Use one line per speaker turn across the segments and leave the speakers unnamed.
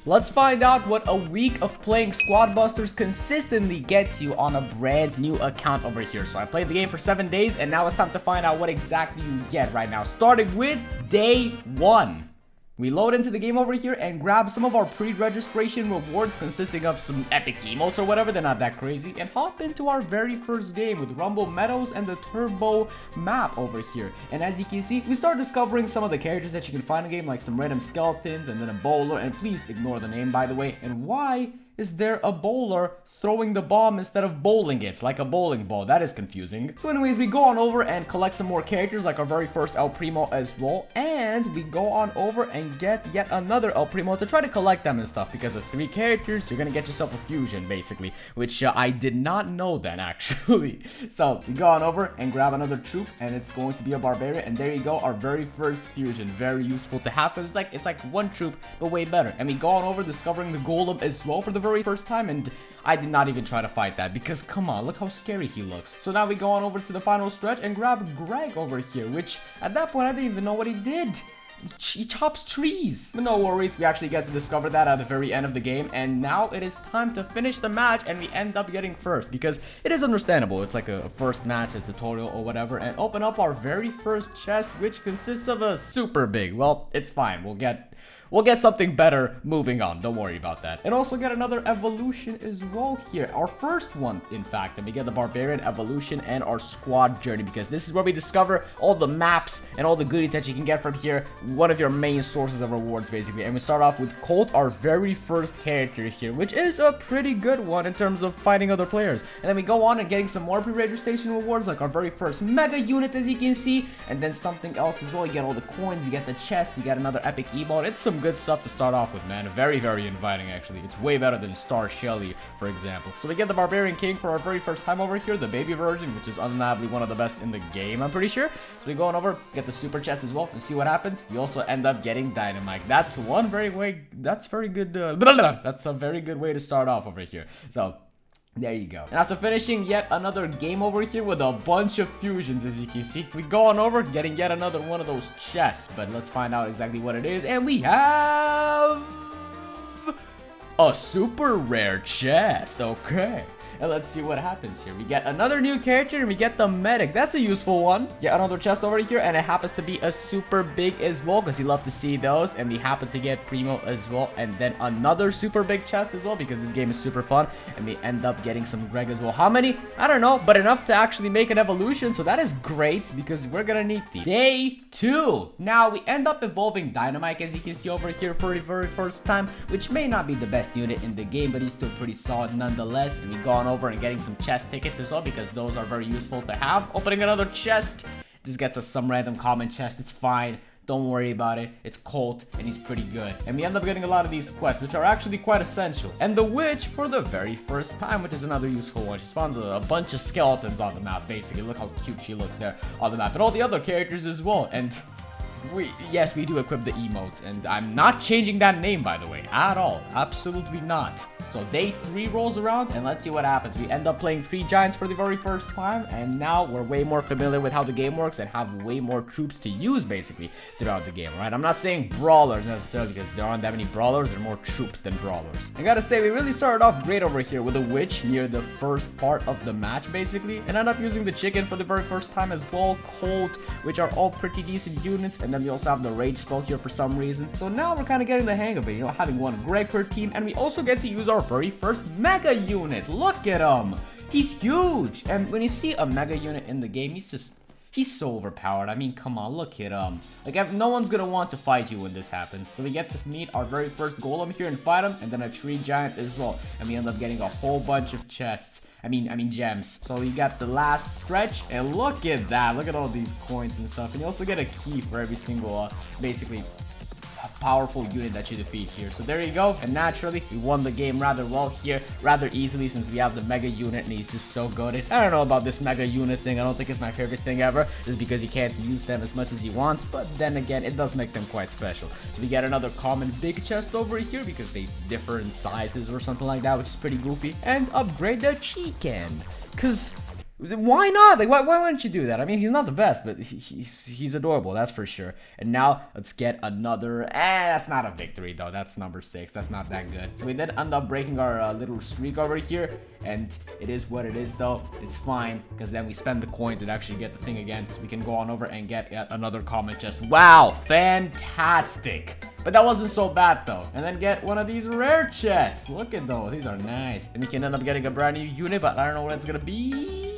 Let's find out what a week of playing Squad Busters consistently gets you on a brand new account over here. So I played the game for 7 days, and now it's time to find out what exactly you get right now. Starting with day 1. We load into the game over here and grab some of our pre-registration rewards consisting of some epic emotes or whatever, they're not that crazy, and hop into our very first game with Rumble Meadows and the Turbo map over here. And as you can see, we start discovering some of the characters that you can find in the game, like some random skeletons and then a bowler, and please ignore the name by the way. And why is there a bowler throwing the bomb instead of bowling it like a bowling ball? That is confusing. So anyways, we go on over and collect some more characters like our very first El Primo as well, and we go on over and get yet another El Primo to try to collect them and stuff. Because of 3 characters, you're gonna get yourself a fusion basically, which I did not know then actually. So we go on over and grab another troop, and it's going to be a barbarian, and there you go, our very first fusion. Very useful to have because it's like one troop but way better. And we go on over discovering the golem as well for the very first time, and I did not even try to fight that because come on, look how scary he looks. So now we go on over to the final stretch and grab Greg over here, which at that point I didn't even know what he did. He chops trees. But no worries, we actually get to discover that at the very end of the game, and now it is time to finish the match, and we end up getting first because it is understandable. It's like a first match, a tutorial or whatever, and open up our very first chest, which consists of a super big. Well, it's fine. We'll get something better moving on. Don't worry about that. And also get another evolution as well here. Our first one, in fact. And we get the Barbarian evolution and our squad journey, because this is where we discover all the maps and all the goodies that you can get from here. One of your main sources of rewards, basically. And we start off with Colt, our very first character here, which is a pretty good one in terms of fighting other players. And then we go on and getting some more pre-registration rewards, like our very first mega unit, as you can see. And then something else as well. You get all the coins, you get the chest, you get another epic emote. It's some good stuff to start off with, man. Very, very inviting, actually. It's way better than Star Shelly, for example. So we get the Barbarian King for our very first time over here, the baby version, which is undeniably one of the best in the game, I'm pretty sure. So we go on over, get the super chest as well, and see what happens. We also end up getting Dynamite. That's very good. That's a very good way to start off over here. So there you go. And after finishing yet another game over here with a bunch of fusions, as you can see, we go on over getting yet another one of those chests. But let's find out exactly what it is. And we have a super rare chest. Okay. And let's see what happens here. We get another new character and we get the medic. That's a useful one. Get another chest over here, and it happens to be a super big as well because you love to see those. And we happen to get Primo as well, and then another super big chest as well because this game is super fun. And we end up getting some Greg as well. How many? I don't know, but enough to actually make an evolution. So that is great because we're gonna need these. Day 2. Now we end up evolving Dynamite, as you can see over here, for the very first time, which may not be the best unit in the game, but he's still pretty solid nonetheless. And we go on over and getting some chest tickets as well because those are very useful to have. Opening another chest just gets us some random common chest. It's fine. Don't worry about it. It's Colt, and he's pretty good. And we end up getting a lot of these quests, which are actually quite essential. And the witch for the very first time, which is another useful one. She spawns a bunch of skeletons on the map, basically. Look how cute she looks there on the map. And all the other characters as well. And yes, we do equip the emotes, and I'm not changing that name, by the way, at all. Absolutely not. So day 3 rolls around, and let's see what happens. We end up playing Tree Giants for the very first time, and now we're way more familiar with how the game works and have way more troops to use, basically, throughout the game, right? I'm not saying brawlers necessarily because there aren't that many brawlers. There are more troops than brawlers. I gotta say, we really started off great over here with a witch near the first part of the match, basically, and end up using the chicken for the very first time as well, Colt, which are all pretty decent units, and then we also have the rage spell here for some reason. So now we're kind of getting the hang of it, you know, having one Greg per team, and we also get to use our very first mega unit. Look at him. He's huge. And when you see a mega unit in the game, he's so overpowered. I mean, come on, look at him. Like, no one's gonna want to fight you when this happens. So we get to meet our very first golem here and fight him, and then a tree giant as well. And we end up getting a whole bunch of chests. I mean gems. So we got the last stretch, and look at that. Look at all these coins and stuff. And you also get a key for every single, basically, powerful unit that you defeat here. So there you go, and naturally we won the game rather well here, rather easily, since we have the mega unit and he's just so good. I don't know about this mega unit thing. I don't think it's my favorite thing ever, just because you can't use them as much as you want, but then again, it does make them quite special. So we get another common big chest over here because they differ in sizes or something like that, which is pretty goofy, and upgrade the chicken, because Why not? Like, why wouldn't you do that? I mean, he's not the best, but he's adorable, that's for sure. And now let's get another. That's not a victory though. That's number 6. That's not that good. So we did end up breaking our little streak over here, and it is what it is though. It's fine because then we spend the coins and actually get the thing again, so we can go on over and get yet another common chest. Wow, fantastic. But that wasn't so bad though. And then get one of these rare chests. Look at those. These are nice. And we can end up getting a brand new unit, but I don't know what it's gonna be.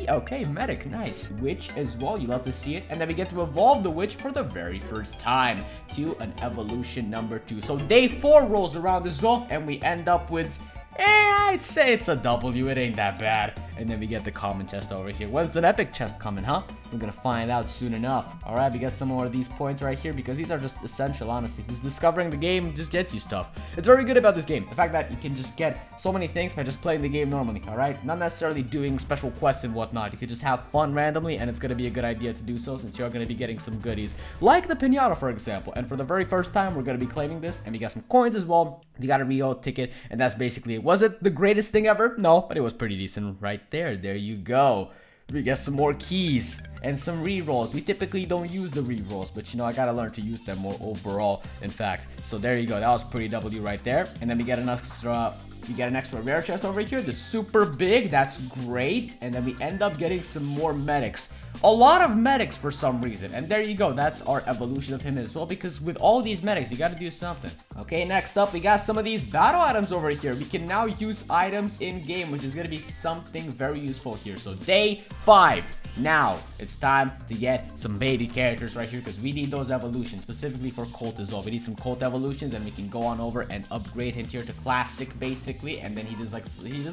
Okay, medic, nice. Witch as well, you love to see it. And then we get to evolve the witch for the very first time to an evolution number 2. So day 4 rolls around as well, and we end up with, I'd say it's a W. It ain't that bad. And then we get the common chest over here. When's the epic chest coming, huh? We're gonna find out soon enough. Alright, we get some more of these points right here because these are just essential, honestly. Just discovering the game just gets you stuff. It's very good about this game. The fact that you can just get so many things by just playing the game normally, alright? Not necessarily doing special quests and whatnot. You could just have fun randomly, and it's gonna be a good idea to do so since you're gonna be getting some goodies. Like the pinata, for example. And for the very first time, we're gonna be claiming this, and we got some coins as well. We got a Rio ticket, and that's basically it. Was it the greatest thing ever? No, but it was pretty decent right there. There you go. We get some more keys and some rerolls. We typically don't use the rerolls, but you know, I gotta learn to use them more overall, in fact. So there you go. That was pretty W right there. And then we get an extra rare chest over here, the super big. That's great. And then we end up getting some more medics. A lot of medics for some reason. And there you go. That's our evolution of him as well, because with all these medics, you gotta do something. Okay, next up, we got some of these battle items over here. We can now use items in game, which is gonna be something very useful here. So day 5. Now it's time to get some baby characters right here, because we need those evolutions specifically for Colt as well. We need some Colt evolutions, and we can go on over and upgrade him here to classic basically, and then he just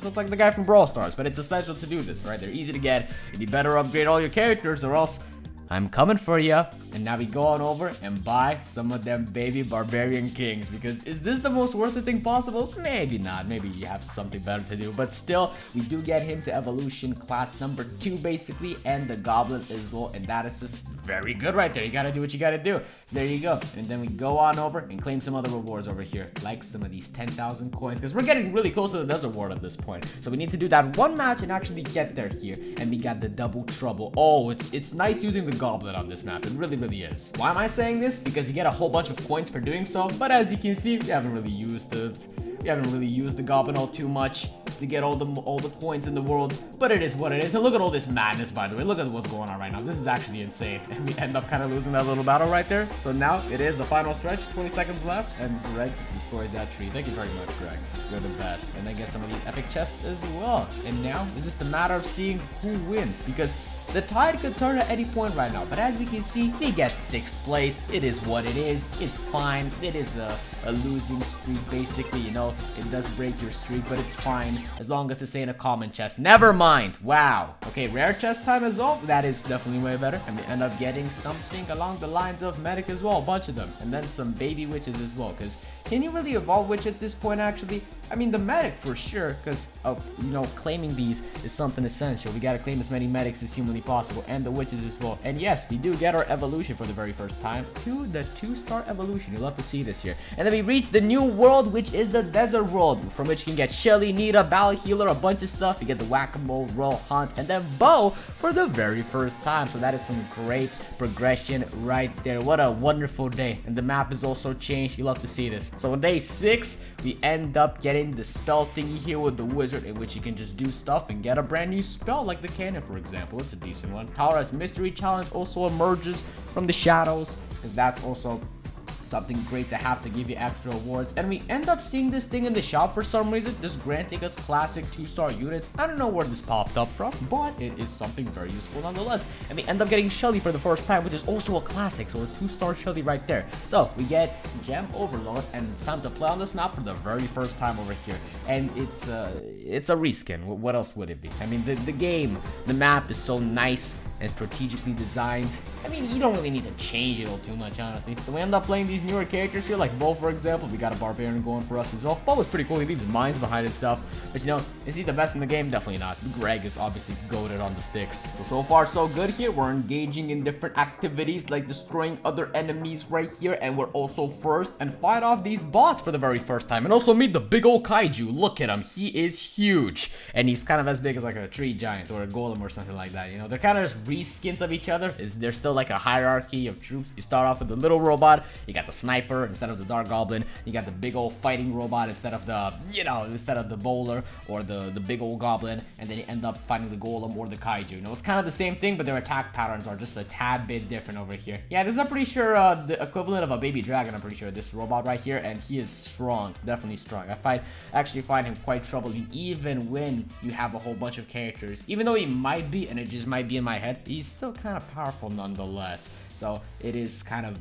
looks like the guy from Brawl Stars. But it's essential to do this, right? They're easy to get, and you better upgrade all your characters or else I'm coming for ya. And now we go on over and buy some of them baby barbarian kings, because is this the most worth it thing possible? Maybe not. Maybe you have something better to do, but still, we do get him to evolution class number 2 basically, and the goblin as well, and that is just very good right there. You gotta do what you gotta do. There you go. And then we go on over and claim some other rewards over here, like some of these 10,000 coins, because we're getting really close to the desert world at this point. So we need to do that one match and actually get there here. And we got the double trouble. Oh, it's nice using the goblin on this map. It really is. Why am I saying this? Because you get a whole bunch of coins for doing so, but as you can see, we haven't really used the goblin all too much to get all the coins in the world, but it is what it is. And look at all this madness, by the way. Look at what's going on right now. This is actually insane. And we end up kind of losing that little battle right there. So now it is the final stretch, 20 seconds left, and Greg just destroys that tree. Thank you very much, Greg. You're the best. And I get some of these epic chests as well. And now it's just a matter of seeing who wins, because the tide could turn at any point right now, but as you can see, we get 6th place. It is what it is. It's fine. It is a losing streak, basically, you know. It does break your streak, but it's fine as long as this ain't a common chest. Never mind. Wow. Okay, rare chest time as well. That is definitely way better. And we end up getting something along the lines of medic as well, a bunch of them. And then some baby witches as well, because can you really evolve witch at this point, actually? I mean, the medic for sure, because, you know, claiming these is something essential. We gotta claim as many medics as humanly possible, and the witches as well. And yes, we do get our evolution for the very first time to the 2-star evolution. You love to see this here. And then we reach the new world, which is the desert world, from which you can get Shelly, Nita, Battle Healer, a bunch of stuff. You get the Whack-A-Mole, Roll Hunt, and then Bow for the very first time. So that is some great progression right there. What a wonderful day. And the map is also changed. You love to see this. So on day 6, we end up getting the spell thingy here with the wizard, in which you can just do stuff and get a brand new spell, like the cannon, for example. It's a decent one. Tara's mystery challenge also emerges from the shadows, because that's also something great to have to give you extra awards. And we end up seeing this thing in the shop for some reason, just granting us classic 2-star units. I don't know where this popped up from, but it is something very useful nonetheless. And we end up getting Shelly for the first time, which is also a classic, so a 2-star Shelly right there. So we get Gem Overload, and it's time to play on this map for the very first time over here. And it's a reskin. What else would it be? I mean, the game, the map is so nice and strategically designed. I mean, you don't really need to change it all too much, honestly. So we end up playing these these newer characters here, like Bo, for example. We got a Barbarian going for us as well. Bo is pretty cool. He leaves mines behind his stuff. But, you know, is he the best in the game? Definitely not. Greg is obviously goated on the sticks. So far, so good here. We're engaging in different activities like destroying other enemies right here. And we're also first and fight off these bots for the very first time. And also meet the big old kaiju. Look at him. He is huge. And he's kind of as big as like a tree giant or a golem or something like that. You know, they're kind of just reskins of each other. There's still like a hierarchy of troops. You start off with the little robot. You got the sniper instead of the dark goblin. You got the big old fighting robot instead of the, you know, instead of the bowler or the big old goblin. And then you end up fighting the golem or the kaiju. You know, it's kind of the same thing, but their attack patterns are just a tad bit different over here. Yeah, this is, I'm pretty sure, the equivalent of a baby dragon, I'm pretty sure, this robot right here. And he is strong, definitely strong. I actually find him quite troubling, even when you have a whole bunch of characters. Even though he might be, and it just might be in my head, he's still kind of powerful nonetheless. So it is kind of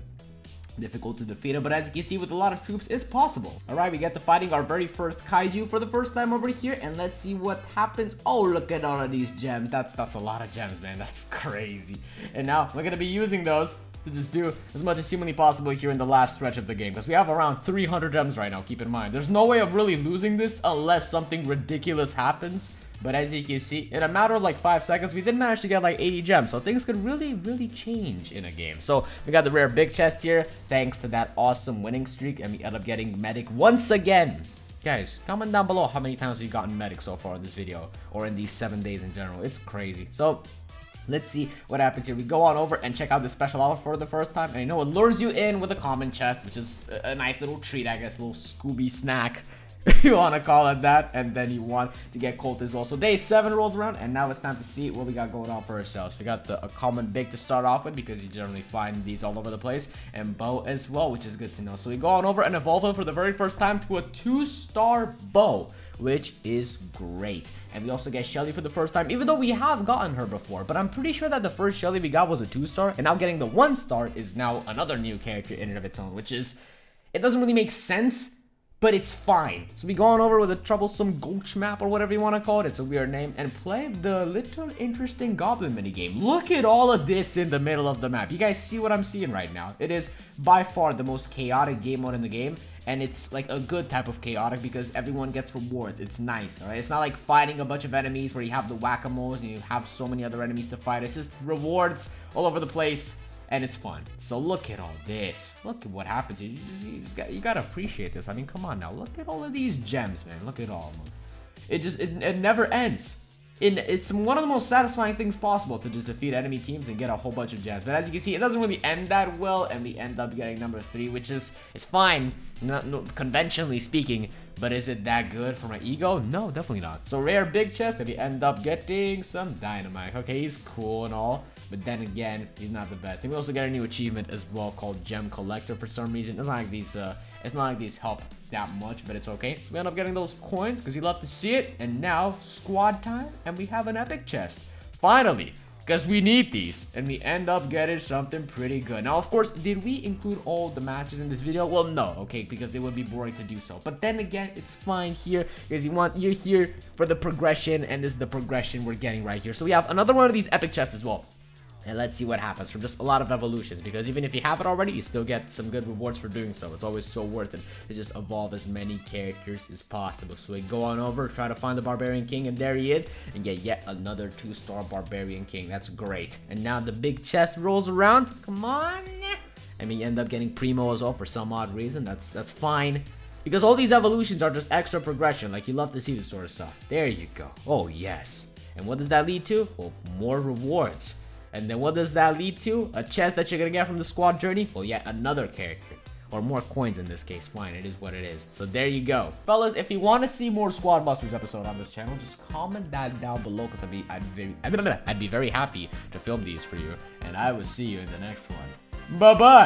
difficult to defeat him, but as you can see, with a lot of troops, it's possible. All right, we get to fighting our very first kaiju for the first time over here, and let's see what happens. Oh, look at all of these gems. That's a lot of gems, man. That's crazy. And now we're gonna be using those to just do as much as humanly possible here in the last stretch of the game, because we have around 300 gems right now. Keep in mind, there's no way of really losing this unless something ridiculous happens. But as you can see, in a matter of like 5 seconds, we did manage to get like 80 gems. So things could really change in a game. So we got the rare big chest here, thanks to that awesome winning streak. And we end up getting medic once again. Guys, comment down below how many times we've gotten medic so far in this video. Or in these 7 days in general. It's crazy. So let's see what happens here. We go on over and check out the special offer for the first time. And you know, it lures you in with a common chest, which is a nice little treat, I guess. A little Scooby snack, if you want to call it that. And then you want to get Colt as well. So day 7 rolls around, and now it's time to see what we got going on for ourselves. We got a common big to start off with, because you generally find these all over the place, and Bo as well, which is good to know. So we go on over and evolve him for the very first time to a 2-star Bo, which is great. And we also get Shelly for the first time, even though we have gotten her before. But I'm pretty sure that the first Shelly we got was a 2-star, and now getting the 1-star is now another new character in and of its own, which is, it doesn't really make sense, but it's fine. So we go on over with a troublesome Gulch map, or whatever you want to call it. It's a weird name. And play the little interesting goblin minigame. Look at all of this in the middle of the map. You guys see what I'm seeing right now? It is by far the most chaotic game mode in the game. And it's like a good type of chaotic, because everyone gets rewards. It's nice, alright? It's not like fighting a bunch of enemies where you have the whack-a-moles and you have so many other enemies to fight. It's just rewards all over the place. And it's fun. So look at all this. Look at what happens. You gotta appreciate this. I mean, come on now. Look at all of these gems, man. Look at all of them. It never ends. It's one of the most satisfying things possible to just defeat enemy teams and get a whole bunch of gems. But as you can see, it doesn't really end that well, and we end up getting number 3, which is fine, conventionally speaking. But is it that good for my ego? No, definitely not. So rare big chest, and we end up getting some dynamite. Okay, he's cool and all, but then again, he's not the best. And we also get a new achievement as well called Gem Collector for some reason. It's not like these help that much, but it's okay. So we end up getting those coins because you love to see it. And now squad time, and we have an epic chest finally, because we need these, and we end up getting something pretty good. Now, of course, did we include all the matches in this video? Well, no, okay, because it would be boring to do so. But then again, it's fine here, because you're here for the progression, and this is the progression we're getting right here. So we have another one of these epic chests as well. And let's see what happens from just a lot of evolutions, because even if you have it already, you still get some good rewards for doing so. It's always so worth it to just evolve as many characters as possible. So we go on over, try to find the Barbarian King, and there he is, and get yet another 2-star Barbarian King. That's great. And now the big chest rolls around. Come on. And we end up getting Primo as well for some odd reason. That's fine, because all these evolutions are just extra progression. Like, you love to see this sort of stuff. There you go. Oh, yes. And what does that lead to? Well, more rewards. And then what does that lead to? A chest that you're gonna get from the squad journey? Well, yet another character. Or more coins in this case. Fine, it is what it is. So there you go. Fellas, if you want to see more Squad Busters episode on this channel, just comment that down below, because I'd be very happy to film these for you. And I will see you in the next one. Bye-bye!